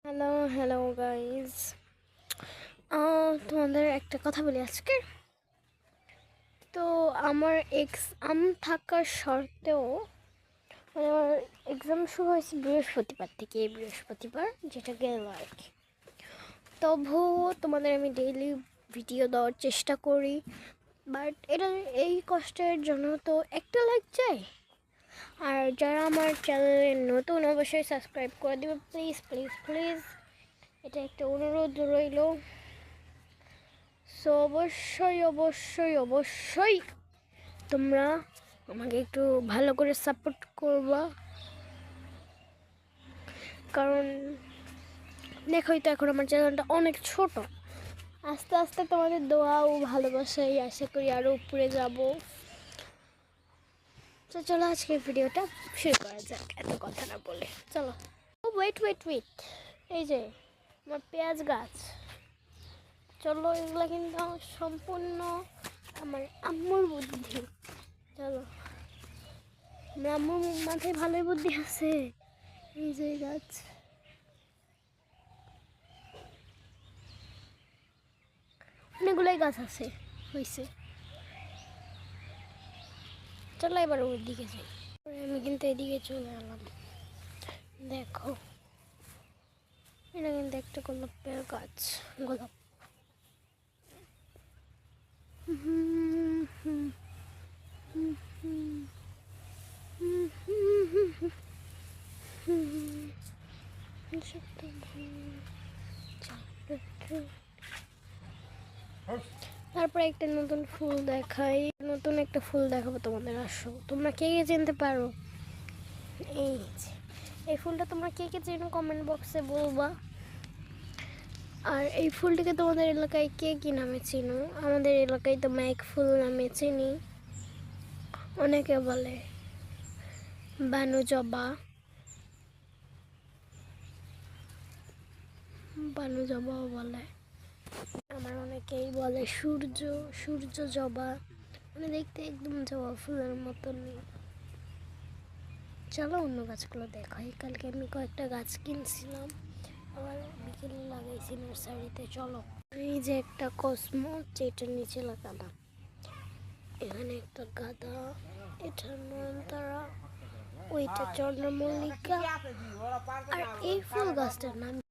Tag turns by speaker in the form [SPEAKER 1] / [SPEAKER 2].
[SPEAKER 1] Hello hello guys, তোমাদের একটা কথা বলি আজকে। তো আমার এক্সাম থাকার সত্ত্বেও আমার এক্সাম শুরু হয়েছে বৃহস্পতিবার থেকে, এই বৃহস্পতিবার যেটা গেল আর কি। তবুও তোমাদের আমি ডেইলি ভিডিও দেওয়ার চেষ্টা করি, বাট এটা এই কষ্টের জন্য তো একটা লাইক চাই। আর যারা আমার চ্যানেলে নতুন অবশ্যই সাবস্ক্রাইব করে দেবে, প্লিজ প্লিজ প্লিজ, এটা একটা অনুরোধ রইল। সো অবশ্যই অবশ্যই অবশ্যই তোমরা আমাকে একটু ভালো করে সাপোর্ট করবা, কারণ দেখোই তো এখন আমার চ্যানেলটা অনেক ছোট। আস্তে আস্তে তোমাদের দোয়া ও ভালোবাসাই আশা করি আরও উপরে যাব। তো চলো আজকে ভিডিওটা শুরু করা যাক, এত কথা না বলে। চলো। ও ওয়েট ওয়েট ওয়েট, এই যে আমার পেঁয়াজ গাছ, চলো এগুলো কিন্তু আমার সম্পূর্ণ আমার আম্মুর বুদ্ধি। চলো, আমার আম্মুর মাথায় ভালোই বুদ্ধি আছে। এই যে গাছ, অনেকগুলোই গাছ আছে হয়েছে। চলো এবার ওর দিকে যাই। আমি কিন্তু এদিকে চলে এলাম। দেখো, এটা কিন্তু একটা গোলাপের গাছ, গোলাপ। তারপরে একটা নতুন ফুল দেখাই, নতুন একটা ফুল দেখাবো তোমাদের। আসো, তোমরা কে কে চিনতে পারো? এই যে এই ফুলটা তোমরা কে কে চেনো কমেন্ট বক্সে বলবা। আর এই ফুলটিকে তোমাদের এলাকায় কে কী নামে চিনো? আমাদের এলাকায় তো ম্যাক ফুল নামে চিনি, অনেকে বলে বানু জবা, বানু জবাও বলে। আমার অনেকেই বলে সূর্য, সূর্য জবা, মানে দেখতে একদম জবা ফুলের মতনই। চলো অন্য গাছগুলো দেখাই। কালকে আমি কয়েকটা গাছ কিনছিলাম, আবার বিকেলে লাগাইছি নার্সারিতে। চলো, এই যে একটা কসমো, যেটার নিচে লাগানো, এখানে একটা গাঁদা, এটা নয়নতারা, ওইটা চন্দ্রমল্লিকা, আর এই ফুল গাছটার নাম